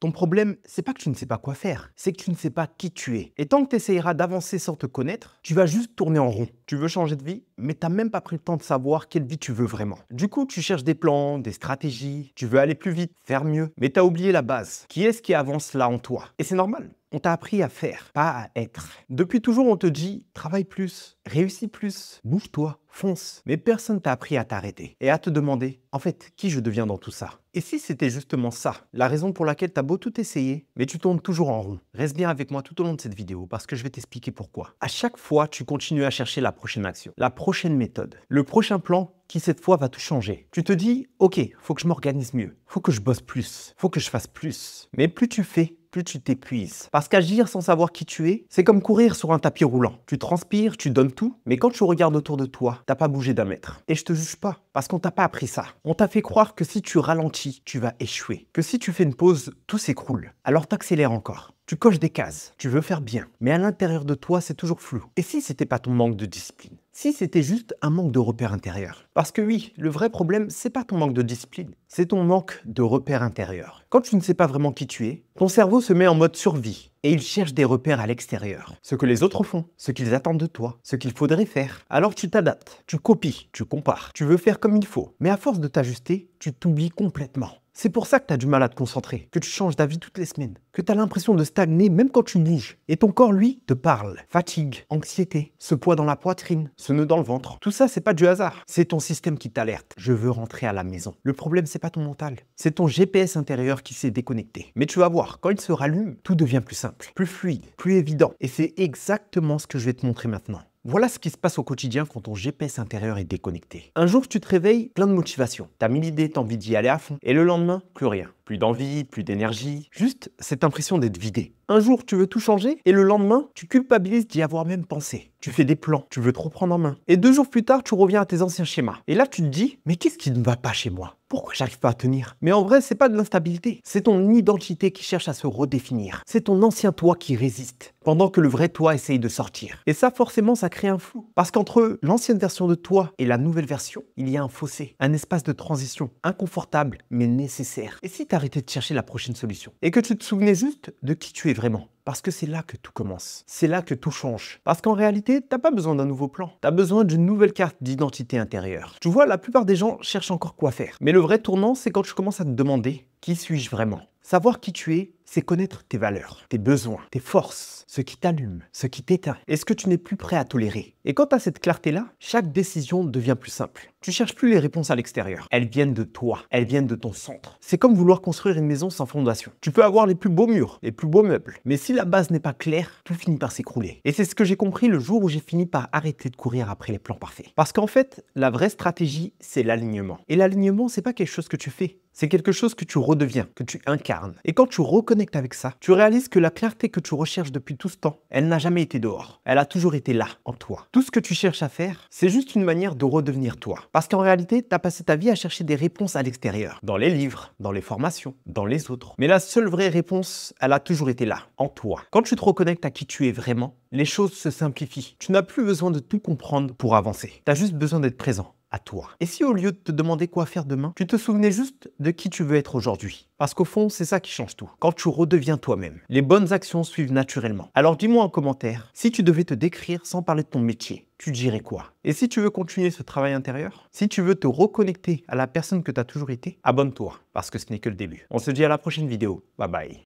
Ton problème, c'est pas que tu ne sais pas quoi faire, c'est que tu ne sais pas qui tu es. Et tant que tu essayeras d'avancer sans te connaître, tu vas juste tourner en rond. Tu veux changer de vie, mais t'as même pas pris le temps de savoir quelle vie tu veux vraiment. Du coup, tu cherches des plans, des stratégies, tu veux aller plus vite, faire mieux, mais t'as oublié la base. Qui est-ce qui avance là en toi? Et c'est normal. On t'a appris à faire, pas à être. Depuis toujours, on te dit travaille plus, réussis plus, bouge-toi, fonce. Mais personne t'a appris à t'arrêter et à te demander en fait qui je deviens dans tout ça. Et si c'était justement ça, la raison pour laquelle t'as beau tout essayer, mais tu tournes toujours en rond. Reste bien avec moi tout au long de cette vidéo parce que je vais t'expliquer pourquoi. À chaque fois, tu continues à chercher la prochaine action, la prochaine méthode, le prochain plan qui cette fois va tout changer. Tu te dis, ok, faut que je m'organise mieux, faut que je bosse plus, faut que je fasse plus. Mais plus tu fais, plus tu t'épuises. Parce qu'agir sans savoir qui tu es, c'est comme courir sur un tapis roulant. Tu transpires, tu donnes tout, mais quand tu regardes autour de toi, t'as pas bougé d'un mètre. Et je te juge pas, parce qu'on t'a pas appris ça. On t'a fait croire que si tu ralentis, tu vas échouer. Que si tu fais une pause, tout s'écroule. Alors t'accélères encore. Tu coches des cases, tu veux faire bien, mais à l'intérieur de toi, c'est toujours flou. Et si c'était pas ton manque de discipline? Si c'était juste un manque de repères intérieurs? Parce que oui, le vrai problème, c'est pas ton manque de discipline, c'est ton manque de repères intérieurs. Quand tu ne sais pas vraiment qui tu es, ton cerveau se met en mode survie et il cherche des repères à l'extérieur. Ce que les autres font, ce qu'ils attendent de toi, ce qu'il faudrait faire. Alors tu t'adaptes, tu copies, tu compares, tu veux faire comme il faut. Mais à force de t'ajuster, tu t'oublies complètement. C'est pour ça que tu as du mal à te concentrer, que tu changes d'avis toutes les semaines, que tu as l'impression de stagner même quand tu bouges. Et ton corps, lui, te parle. Fatigue, anxiété, ce poids dans la poitrine, ce nœud dans le ventre. Tout ça, c'est pas du hasard. C'est ton système qui t'alerte. Je veux rentrer à la maison. Le problème, c'est pas ton mental. C'est ton GPS intérieur qui s'est déconnecté. Mais tu vas voir, quand il se rallume, tout devient plus simple, plus fluide, plus évident. Et c'est exactement ce que je vais te montrer maintenant. Voilà ce qui se passe au quotidien quand ton GPS intérieur est déconnecté. Un jour, tu te réveilles plein de motivation. T'as mille idées, t'as envie d'y aller à fond. Et le lendemain, plus rien. Plus d'envie, plus d'énergie. Juste cette impression d'être vidé. Un jour, tu veux tout changer et le lendemain, tu culpabilises d'y avoir même pensé. Tu fais des plans, tu veux te reprendre en main. Et 2 jours plus tard, tu reviens à tes anciens schémas. Et là, tu te dis, mais qu'est-ce qui ne va pas chez moi? Pourquoi j'arrive pas à tenir? Mais en vrai, c'est pas de l'instabilité. C'est ton identité qui cherche à se redéfinir. C'est ton ancien toi qui résiste, pendant que le vrai toi essaye de sortir. Et ça, forcément, ça crée un flou. Parce qu'entre l'ancienne version de toi et la nouvelle version, il y a un fossé, un espace de transition, inconfortable, mais nécessaire. Et si t'arrêtais de chercher la prochaine solution? Et que tu te souvenais juste de qui tu es vraiment? Parce que c'est là que tout commence. C'est là que tout change. Parce qu'en réalité, t'as pas besoin d'un nouveau plan. T'as besoin d'une nouvelle carte d'identité intérieure. Tu vois, la plupart des gens cherchent encore quoi faire. Mais le vrai tournant, c'est quand tu commences à te demander qui suis-je vraiment? Savoir qui tu es, c'est connaître tes valeurs, tes besoins, tes forces, ce qui t'allume, ce qui t'éteint, et ce que tu n'es plus prêt à tolérer. Et quand tu as cette clarté-là, chaque décision devient plus simple. Tu cherches plus les réponses à l'extérieur. Elles viennent de toi, elles viennent de ton centre. C'est comme vouloir construire une maison sans fondation. Tu peux avoir les plus beaux murs, les plus beaux meubles, mais si la base n'est pas claire, tout finit par s'écrouler. Et c'est ce que j'ai compris le jour où j'ai fini par arrêter de courir après les plans parfaits. Parce qu'en fait, la vraie stratégie, c'est l'alignement. Et l'alignement, c'est pas quelque chose que tu fais. C'est quelque chose que tu redeviens, que tu incarnes. Et quand tu reconnectes avec ça, tu réalises que la clarté que tu recherches depuis tout ce temps, elle n'a jamais été dehors. Elle a toujours été là, en toi. Tout ce que tu cherches à faire, c'est juste une manière de redevenir toi. Parce qu'en réalité, tu as passé ta vie à chercher des réponses à l'extérieur. Dans les livres, dans les formations, dans les autres. Mais la seule vraie réponse, elle a toujours été là, en toi. Quand tu te reconnectes à qui tu es vraiment, les choses se simplifient. Tu n'as plus besoin de tout comprendre pour avancer. Tu as juste besoin d'être présent. À toi. Et si au lieu de te demander quoi faire demain, tu te souvenais juste de qui tu veux être aujourd'hui? Parce qu'au fond, c'est ça qui change tout. Quand tu redeviens toi-même, les bonnes actions suivent naturellement. Alors dis-moi en commentaire, si tu devais te décrire sans parler de ton métier, tu dirais quoi? Et si tu veux continuer ce travail intérieur, si tu veux te reconnecter à la personne que tu as toujours été, abonne-toi, parce que ce n'est que le début. On se dit à la prochaine vidéo. Bye bye.